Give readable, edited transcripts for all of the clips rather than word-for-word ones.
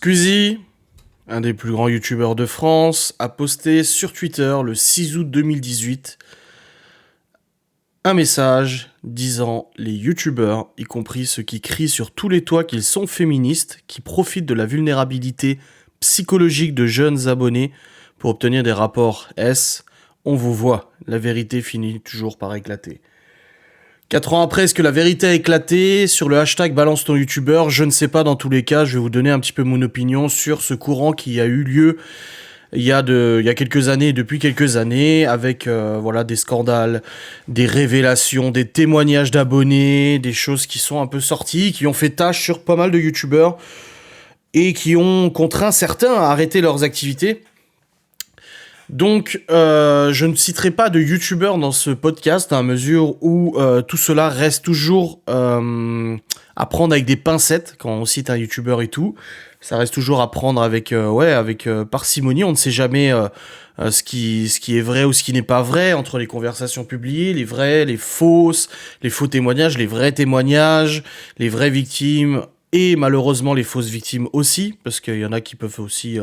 Squeezie, un des plus grands youtubeurs de France, a posté sur Twitter le 6 août 2018 un message disant les youtubeurs, y compris ceux qui crient sur tous les toits qu'ils sont féministes, qui profitent de la vulnérabilité psychologique de jeunes abonnés pour obtenir des rapports S, on vous voit, la vérité finit toujours par éclater. 4 ans après, est-ce que la vérité a éclaté sur le hashtag balance ton youtubeur? Je ne sais pas, dans tous les cas, je vais vous donner un petit peu mon opinion sur ce courant qui a eu lieu il y a quelques années, depuis quelques années, avec des scandales, des révélations, des témoignages d'abonnés, des choses qui sont un peu sorties, qui ont fait tâche sur pas mal de youtubeurs et qui ont contraint certains à arrêter leurs activités. Donc, je ne citerai pas de youtubeurs dans ce podcast, à mesure où tout cela reste toujours à prendre avec des pincettes quand on cite un youtubeur et tout. Ça reste toujours à prendre avec parcimonie. On ne sait jamais ce qui est vrai ou ce qui n'est pas vrai entre les conversations publiées, les vrais, les fausses, les faux témoignages, les vrais témoignages, les vraies victimes et malheureusement les fausses victimes aussi, parce qu'il y en a qui peuvent aussi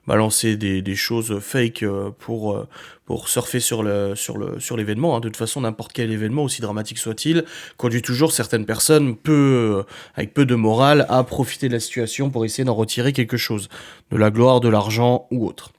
balancer des choses fake pour surfer sur l'événement. De toute façon, n'importe quel événement, aussi dramatique soit-il, conduit toujours certaines personnes avec peu de morale à profiter de la situation pour essayer d'en retirer quelque chose, de la gloire, de l'argent ou autre.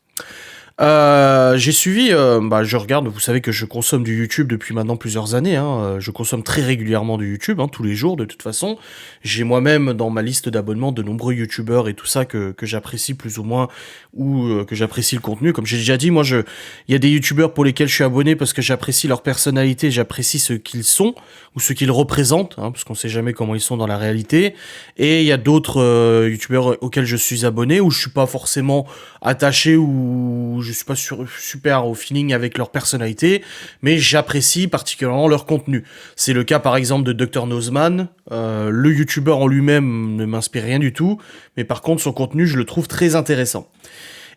J'ai suivi, je regarde, vous savez que je consomme du YouTube depuis maintenant plusieurs années, je consomme très régulièrement du YouTube, tous les jours de toute façon. J'ai moi-même dans ma liste d'abonnements de nombreux YouTubeurs et tout ça que j'apprécie plus ou moins, ou que j'apprécie le contenu. Comme j'ai déjà dit, il y a des YouTubeurs pour lesquels je suis abonné parce que j'apprécie leur personnalité, j'apprécie ce qu'ils sont, ou ce qu'ils représentent, parce qu'on sait jamais comment ils sont dans la réalité. Et il y a d'autres YouTubeurs auxquels je suis abonné, où je suis pas forcément attaché ou je suis pas super au feeling avec leur personnalité, mais j'apprécie particulièrement leur contenu. C'est le cas par exemple de Dr Nozman. Le youtubeur en lui-même ne m'inspire rien du tout, mais par contre son contenu je le trouve très intéressant.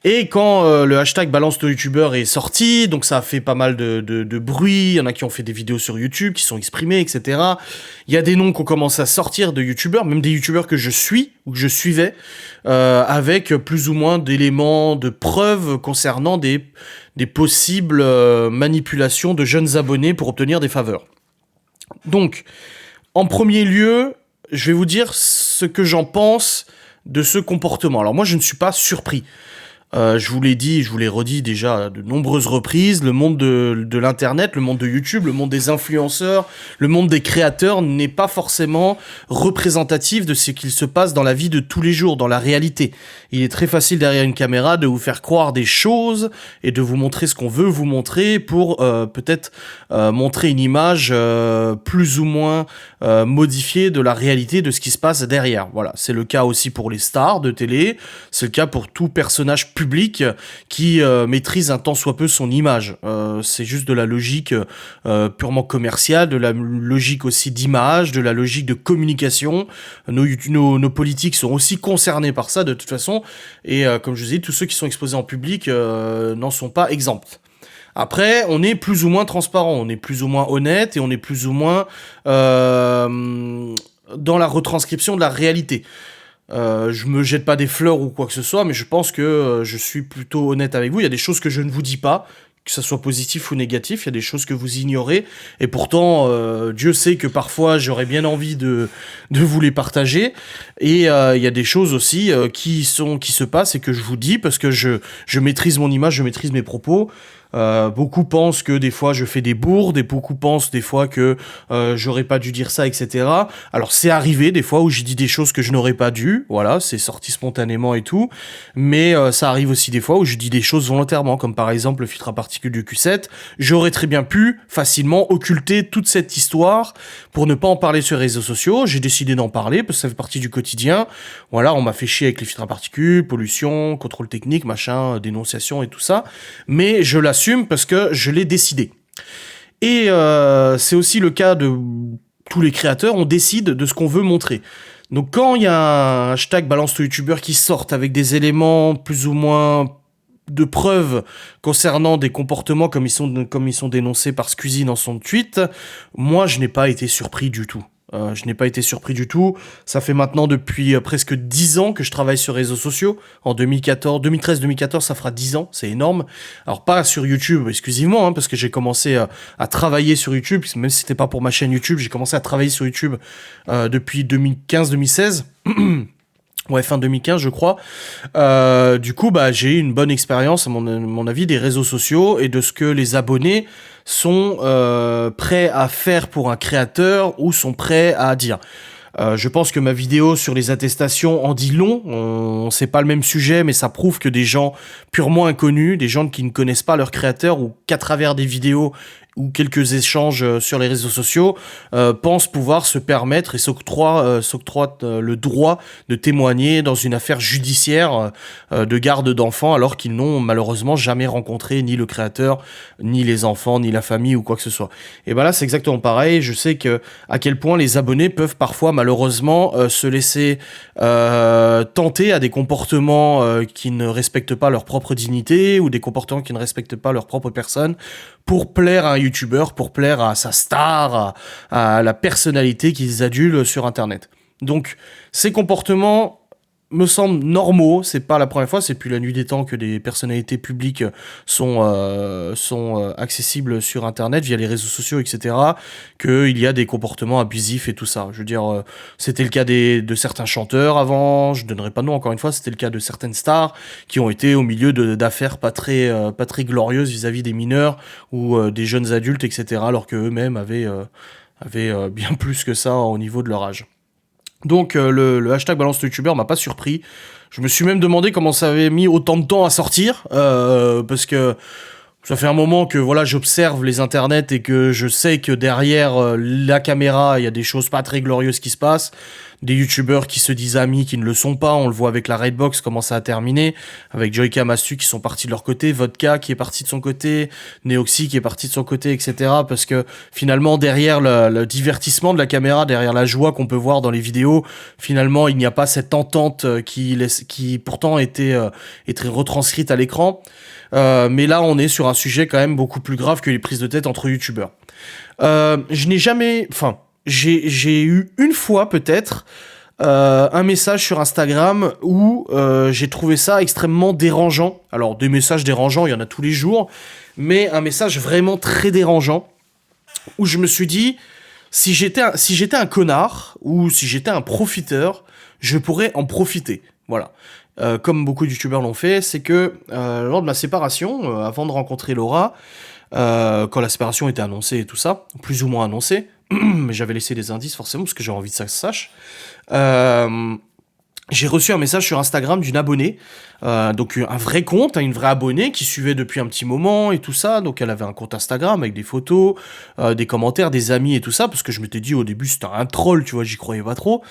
Et quand le hashtag balance ton youtubeur est sorti, donc ça a fait pas mal de bruit, il y en a qui ont fait des vidéos sur YouTube, qui sont exprimés, etc. Il y a des noms qui ont commencé à sortir de youtubeurs, même des youtubeurs que je suis, ou que je suivais, avec plus ou moins d'éléments de preuves concernant des possibles manipulations de jeunes abonnés pour obtenir des faveurs. Donc, en premier lieu, je vais vous dire ce que j'en pense de ce comportement. Alors moi, je ne suis pas surpris. Je vous l'ai dit, je vous l'ai redit déjà de nombreuses reprises, le monde de l'internet, le monde de YouTube, le monde des influenceurs, le monde des créateurs n'est pas forcément représentatif de ce qu'il se passe dans la vie de tous les jours, dans la réalité. Il est très facile derrière une caméra de vous faire croire des choses et de vous montrer ce qu'on veut vous montrer pour peut-être montrer une image plus ou moins modifiée de la réalité de ce qui se passe derrière. Voilà, c'est le cas aussi pour les stars de télé, c'est le cas pour tout personnage public qui maîtrise un tant soit peu son image. C'est juste de la logique purement commerciale, de la logique aussi d'image, de la logique de communication. Nos politiques sont aussi concernés par ça de toute façon, et comme je vous ai dit, tous ceux qui sont exposés en public n'en sont pas exempts. Après, on est plus ou moins transparent, on est plus ou moins honnête, et on est plus ou moins dans la retranscription de la réalité. Je me jette pas des fleurs ou quoi que ce soit, mais je pense que je suis plutôt honnête avec vous. Il y a des choses que je ne vous dis pas, que ça soit positif ou négatif, il y a des choses que vous ignorez, et pourtant Dieu sait que parfois j'aurais bien envie de vous les partager, et il y a des choses aussi qui se passent et que je vous dis parce que je maîtrise mon image, je maîtrise mes propos. Beaucoup pensent que des fois je fais des bourdes, et beaucoup pensent des fois que j'aurais pas dû dire ça, etc. Alors c'est arrivé des fois où j'ai dit des choses que je n'aurais pas dû, voilà, c'est sorti spontanément et tout, mais ça arrive aussi des fois où je dis des choses volontairement, comme par exemple le filtre à particules du Q7. J'aurais très bien pu facilement occulter toute cette histoire pour ne pas en parler sur les réseaux sociaux. J'ai décidé d'en parler parce que ça fait partie du quotidien. Voilà, on m'a fait chier avec les filtres à particules, pollution, contrôle technique, machin, dénonciation et tout ça, mais je l'assume parce que je l'ai décidé. Et c'est aussi le cas de tous les créateurs, on décide de ce qu'on veut montrer. Donc quand il y a un hashtag balance ton youtubeur qui sort avec des éléments plus ou moins de preuves concernant des comportements comme ils sont dénoncés par Squeezie dans son tweet, moi je n'ai pas été surpris du tout. Je n'ai pas été surpris du tout. Ça fait maintenant depuis presque 10 ans que je travaille sur réseaux sociaux. En 2013-2014, ça fera 10 ans, c'est énorme. Alors pas sur YouTube exclusivement, hein, parce que j'ai commencé à travailler sur YouTube, même si c'était pas pour ma chaîne YouTube, j'ai commencé à travailler sur YouTube depuis 2015-2016. Ouais, fin 2015, je crois. Du coup, bah, j'ai eu une bonne expérience, à mon avis, des réseaux sociaux et de ce que les abonnés sont prêts à faire pour un créateur ou sont prêts à dire. Je pense que ma vidéo sur les attestations en dit long. C'est pas le même sujet, mais ça prouve que des gens purement inconnus, des gens qui ne connaissent pas leur créateur ou qu'à travers des vidéos ou quelques échanges sur les réseaux sociaux, pensent pouvoir se permettre et s'octroient le droit de témoigner dans une affaire judiciaire de garde d'enfants alors qu'ils n'ont malheureusement jamais rencontré ni le créateur, ni les enfants, ni la famille ou quoi que ce soit. Et ben là, c'est exactement pareil. Je sais que à quel point les abonnés peuvent parfois malheureusement se laisser tenter à des comportements qui ne respectent pas leur propre dignité ou des comportements qui ne respectent pas leur propre personne pour plaire à un youtubeur, pour plaire à sa star, à la personnalité qu'ils adulent sur internet. Donc ces comportements me semblent normaux, c'est pas la première fois, c'est depuis la nuit des temps que des personnalités publiques sont accessibles sur internet via les réseaux sociaux, etc., qu'il y a des comportements abusifs et tout ça. Je veux dire, c'était le cas de certains chanteurs avant, je donnerai pas de nom encore une fois, c'était le cas de certaines stars qui ont été au milieu d'affaires pas très glorieuses vis-à-vis des mineurs ou des jeunes adultes, etc., alors qu'eux-mêmes avaient bien plus que ça au niveau de leur âge. Donc le hashtag balance le youtubeur m'a pas surpris. Je me suis même demandé comment ça avait mis autant de temps à sortir, parce que ça fait un moment que voilà, j'observe les internets et que je sais que derrière la caméra, il y a des choses pas très glorieuses qui se passent. Des youtubeurs qui se disent amis, qui ne le sont pas. On le voit avec la Raidbox, comment ça a terminé. Avec Joyka, Mastu qui sont partis de leur côté. Vodka qui est parti de son côté. Neoxy qui est parti de son côté, etc. Parce que finalement, derrière le divertissement de la caméra, derrière la joie qu'on peut voir dans les vidéos, finalement, il n'y a pas cette entente qui pourtant était retranscrite à l'écran. Mais là, on est sur un sujet quand même beaucoup plus grave que les prises de tête entre youtubeurs. Je n'ai jamais... Enfin, j'ai eu une fois peut-être un message sur Instagram où j'ai trouvé ça extrêmement dérangeant. Alors, des messages dérangeants, il y en a tous les jours. Mais un message vraiment très dérangeant où je me suis dit, si j'étais un connard ou si j'étais un profiteur, je pourrais en profiter. Voilà. Comme beaucoup de youtubeurs l'ont fait, c'est que lors de ma séparation, avant de rencontrer Laura, quand la séparation était annoncée et tout ça, plus ou moins annoncée, mais j'avais laissé des indices forcément parce que j'avais envie que ça se sache, j'ai reçu un message sur Instagram d'une abonnée, donc un vrai compte, une vraie abonnée qui suivait depuis un petit moment et tout ça, donc elle avait un compte Instagram avec des photos, des commentaires, des amis et tout ça, parce que je m'étais dit au début c'était un troll, tu vois, j'y croyais pas trop.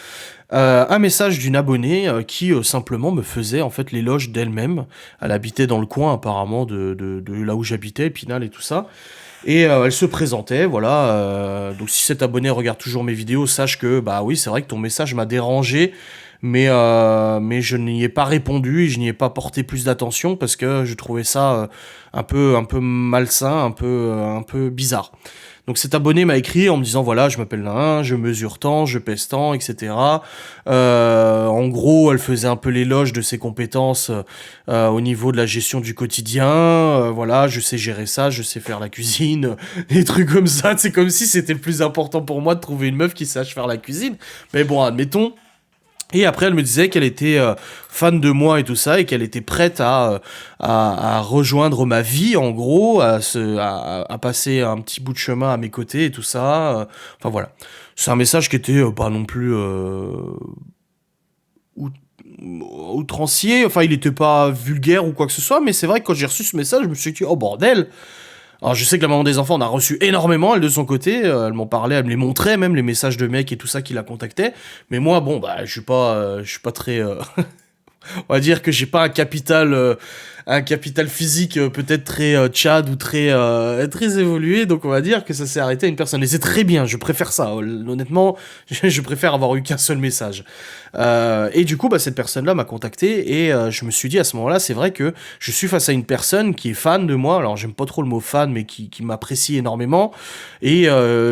Un message d'une abonnée qui simplement me faisait en fait l'éloge d'elle-même. Elle habitait dans le coin apparemment de là où j'habitais, Épinal et tout ça. Et elle se présentait, voilà. Donc si cet abonné regarde toujours mes vidéos, sache que bah oui, c'est vrai que ton message m'a dérangé, mais je n'y ai pas répondu et je n'y ai pas porté plus d'attention parce que je trouvais ça un peu malsain, un peu bizarre. Donc cet abonné m'a écrit en me disant voilà, je m'appelle Nain, je mesure tant, je pèse tant, etc. En gros, elle faisait un peu l'éloge de ses compétences au niveau de la gestion du quotidien. Voilà, je sais gérer ça, je sais faire la cuisine, des trucs comme ça. C'est comme si c'était le plus important pour moi de trouver une meuf qui sache faire la cuisine. Mais bon, admettons. Et après, elle me disait qu'elle était fan de moi et tout ça, et qu'elle était prête à rejoindre ma vie, en gros, à passer un petit bout de chemin à mes côtés et tout ça. Enfin voilà. C'est un message qui était pas non plus outrancier. Enfin, il était pas vulgaire ou quoi que ce soit, mais c'est vrai que quand j'ai reçu ce message, je me suis dit, oh bordel! Alors je sais que la maman des enfants en a reçu énormément, elle de son côté, elle m'en parlait, elle me les montrait même, les messages de mecs et tout ça qui la contactaient, mais moi bon bah je suis pas très... on va dire que j'ai pas un capital un capital physique peut-être très tchad ou très évolué, donc on va dire que ça s'est arrêté à une personne. Et c'est très bien, je préfère ça. Honnêtement, je préfère avoir eu qu'un seul message. Et du coup, bah, cette personne-là m'a contacté et je me suis dit à ce moment-là, c'est vrai que je suis face à une personne qui est fan de moi. Alors, j'aime pas trop le mot fan, mais qui m'apprécie énormément et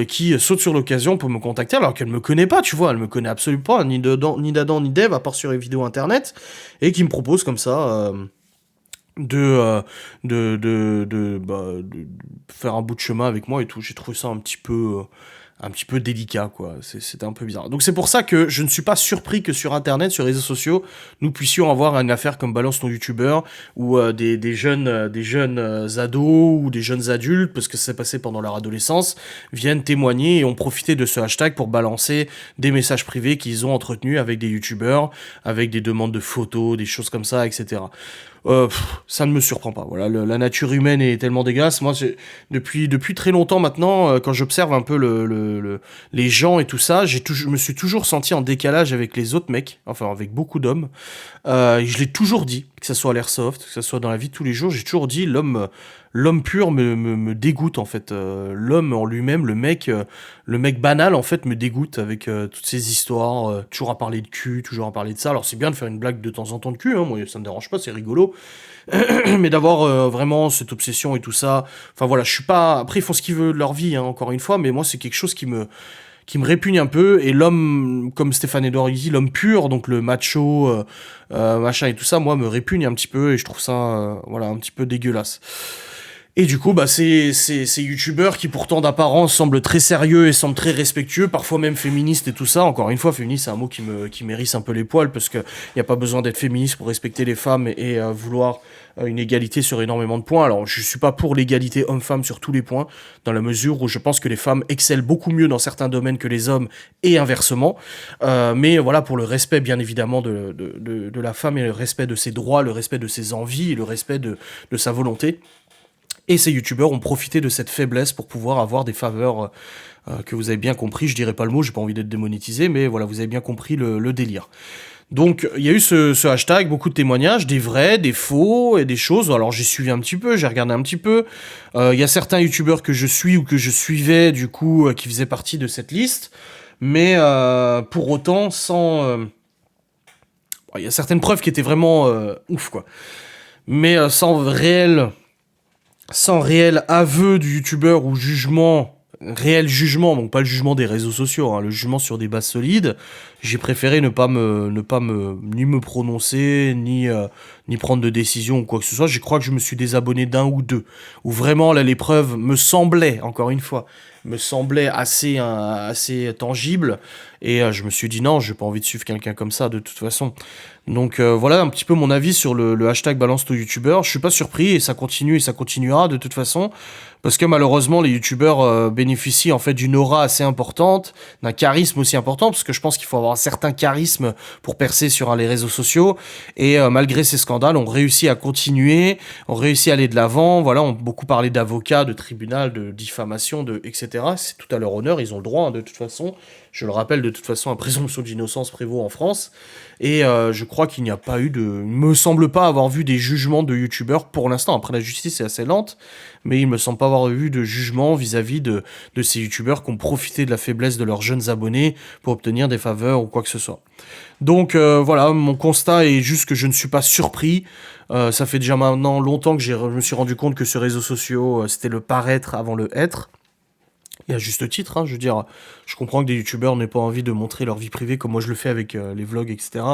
qui saute sur l'occasion pour me contacter alors qu'elle me connaît pas, tu vois. Elle me connaît absolument pas, ni d'Adam, ni d'Ève, à part sur les vidéos internet, et qui me propose comme ça. De faire un bout de chemin avec moi et tout. J'ai trouvé ça un petit peu délicat, quoi. C'était un peu bizarre. Donc c'est pour ça que je ne suis pas surpris que sur Internet, sur les réseaux sociaux, nous puissions avoir une affaire comme Balance ton youtubeur, où des jeunes ados ou des jeunes adultes, parce que ça s'est passé pendant leur adolescence, viennent témoigner et ont profité de ce hashtag pour balancer des messages privés qu'ils ont entretenus avec des youtubeurs, avec des demandes de photos, des choses comme ça, etc. Ça ne me surprend pas. Voilà, la nature humaine est tellement dégueulasse. Moi, depuis très longtemps maintenant, quand j'observe un peu les gens et tout ça, je me suis toujours senti en décalage avec les autres mecs, enfin avec beaucoup d'hommes. Je l'ai toujours dit, que ça soit à l'airsoft, que ça soit dans la vie de tous les jours, j'ai toujours dit l'homme pur me dégoûte en fait. L'homme en lui-même, le mec banal en fait me dégoûte avec toutes ces histoires, toujours à parler de cul, toujours à parler de ça. Alors c'est bien de faire une blague de temps en temps de cul, hein, moi ça me dérange pas, c'est rigolo. Mais d'avoir vraiment cette obsession et tout ça, enfin voilà, je suis pas. Après ils font ce qu'ils veulent de leur vie, hein, encore une fois, mais moi c'est quelque chose qui me répugne un peu, et l'homme, comme Stéphane Edouard dit, l'homme pur, donc le macho, machin et tout ça, moi, me répugne un petit peu, et je trouve ça, voilà, un petit peu dégueulasse. Et du coup, bah, ces youtubeurs qui pourtant d'apparence semblent très sérieux et semblent très respectueux, parfois même féministes et tout ça. Encore une fois, féministe, c'est un mot qui m'hérisse un peu les poils, parce que y a pas besoin d'être féministe pour respecter les femmes et vouloir une égalité sur énormément de points. Alors, je suis pas pour l'égalité homme-femme sur tous les points, dans la mesure où je pense que les femmes excellent beaucoup mieux dans certains domaines que les hommes et inversement. Mais voilà, pour le respect, bien évidemment, de la femme, et le respect de ses droits, le respect de ses envies et le respect de sa volonté. Et ces youtubeurs ont profité de cette faiblesse pour pouvoir avoir des faveurs que vous avez bien compris. Je dirais pas le mot, j'ai pas envie d'être démonétisé, mais voilà, vous avez bien compris le délire. Donc il y a eu ce hashtag, beaucoup de témoignages, des vrais, des faux et des choses. Alors j'ai suivi un petit peu, j'ai regardé un petit peu. Il y a certains youtubeurs que je suis ou que je suivais du coup qui faisaient partie de cette liste, mais pour autant il y a certaines preuves qui étaient vraiment ouf quoi. Mais sans réel aveu du youtubeur ou réel jugement, donc pas le jugement des réseaux sociaux, hein, le jugement sur des bases solides, j'ai préféré ni me prononcer, ni prendre de décision ou quoi que ce soit. Je crois que je me suis désabonné d'un ou deux, où vraiment là les preuves me semblaient, encore une fois, assez tangibles, et je me suis dit non, j'ai pas envie de suivre quelqu'un comme ça de toute façon. Donc voilà un petit peu mon avis sur le hashtag balance ton youtubeur. Je suis pas surpris, et ça continue et ça continuera de toute façon, parce que malheureusement les youtubeurs bénéficient en fait d'une aura assez importante, d'un charisme aussi important, parce que je pense qu'il faut avoir un certain charisme pour percer sur les réseaux sociaux, et malgré ces scandales on réussit à continuer, on réussit à aller de l'avant. Voilà, on a beaucoup parlé d'avocats, de tribunal, de diffamation, etc. C'est tout à leur honneur, ils ont le droit, hein, de toute façon. Je le rappelle, de toute façon, la présomption d'innocence prévaut en France. Et je crois qu'il n'y a pas eu de... Il me semble pas avoir vu des jugements de youtubeurs pour l'instant. Après, la justice est assez lente, mais il me semble pas avoir vu de jugement vis-à-vis de ces youtubeurs qui ont profité de la faiblesse de leurs jeunes abonnés pour obtenir des faveurs ou quoi que ce soit. Donc voilà, mon constat est juste que je ne suis pas surpris. Ça fait déjà maintenant longtemps que je me suis rendu compte que ce réseau social, c'était le paraître avant le être. Et à juste titre, hein, je veux dire, je comprends que des youtubeurs n'aient pas envie de montrer leur vie privée comme moi je le fais avec les vlogs, etc.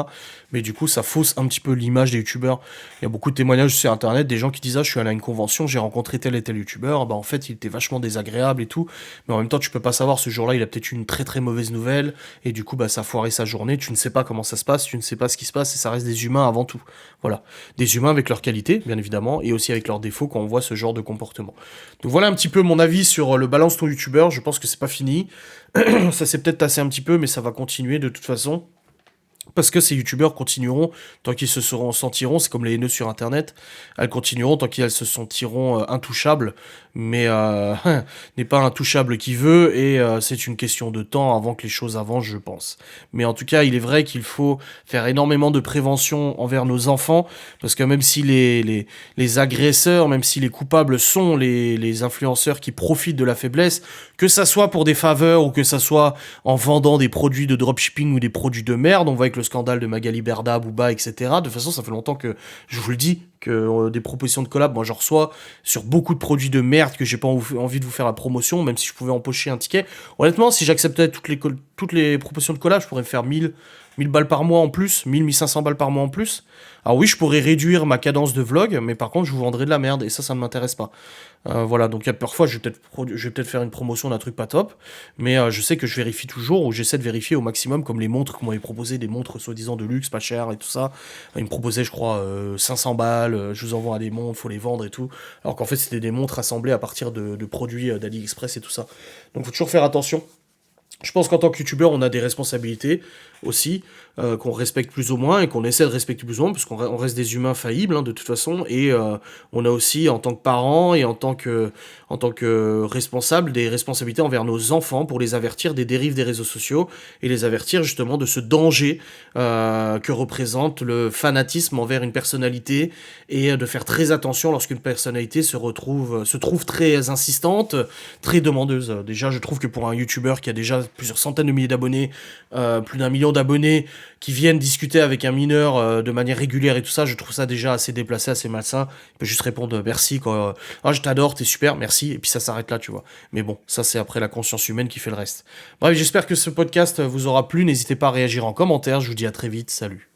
Mais du coup, ça fausse un petit peu l'image des youtubeurs. Il y a beaucoup de témoignages sur internet, des gens qui disent ah, je suis allé à une convention, j'ai rencontré tel et tel youtubeur, bah en fait il était vachement désagréable et tout. Mais en même temps, tu peux pas savoir, ce jour-là, il a peut-être eu une très très mauvaise nouvelle, et du coup, bah ça a foiré sa journée, tu ne sais pas comment ça se passe, tu ne sais pas ce qui se passe, et ça reste des humains avant tout. Voilà. Des humains avec leurs qualités, bien évidemment, et aussi avec leurs défauts quand on voit ce genre de comportement. Donc voilà un petit peu mon avis sur le balance ton youtubeur. Je pense que c'est pas fini. Ça s'est peut-être tassé un petit peu, mais ça va continuer de toute façon. Parce que ces youtubeurs continueront tant qu'ils se seront sentiront, c'est comme les haineux sur internet, elles continueront tant qu'elles se sentiront intouchables, mais n'est pas intouchable qui veut, et c'est une question de temps avant que les choses avancent, je pense. Mais en tout cas, il est vrai qu'il faut faire énormément de prévention envers nos enfants, parce que même si les agresseurs, même si les coupables sont les influenceurs qui profitent de la faiblesse, que ça soit pour des faveurs ou que ça soit en vendant des produits de dropshipping ou des produits de merde, on voit avec le scandale de Magali Berda, Booba, etc. De toute façon, ça fait longtemps que je vous le dis, que des propositions de collab, moi j'en reçois sur beaucoup de produits de merde que j'ai pas envie de vous faire la promotion, même si je pouvais empocher un ticket. Honnêtement, si j'acceptais toutes les propositions de collab, je pourrais me faire 1000 balles par mois en plus, 1500 balles par mois en plus. Alors oui, je pourrais réduire ma cadence de vlog, mais par contre, je vous vendrais de la merde, et ça ne m'intéresse pas. Voilà, donc parfois, je vais peut-être faire une promotion d'un truc pas top, mais je sais que je vérifie toujours, ou j'essaie de vérifier au maximum, comme les montres qu'on m'avait proposé, des montres soi-disant de luxe, pas chères et tout ça. Ils me proposaient, je crois, 500 balles, je vous envoie des montres, faut les vendre et tout. Alors qu'en fait, c'était des montres assemblées à partir de produits d'AliExpress et tout ça. Donc faut toujours faire attention. Je pense qu'en tant que youtubeur, on a des responsabilités aussi, qu'on respecte plus ou moins et qu'on essaie de respecter plus ou moins, parce qu'on reste des humains faillibles de toute façon, et on a aussi en tant que parents et en tant que responsable des responsabilités envers nos enfants pour les avertir des dérives des réseaux sociaux et les avertir justement de ce danger que représente le fanatisme envers une personnalité, et de faire très attention lorsqu'une personnalité se trouve très insistante, très demandeuse. Déjà, je trouve que pour un youtubeur qui a déjà plusieurs centaines de milliers d'abonnés, plus d'1 million d'abonnés, qui viennent discuter avec un mineur de manière régulière et tout ça, je trouve ça déjà assez déplacé, assez malsain. Il peut juste répondre merci, quoi. Ah, je t'adore, t'es super, merci, et puis ça s'arrête là, tu vois. Mais bon, ça c'est après la conscience humaine qui fait le reste. Bref, j'espère que ce podcast vous aura plu, n'hésitez pas à réagir en commentaire, je vous dis à très vite, salut.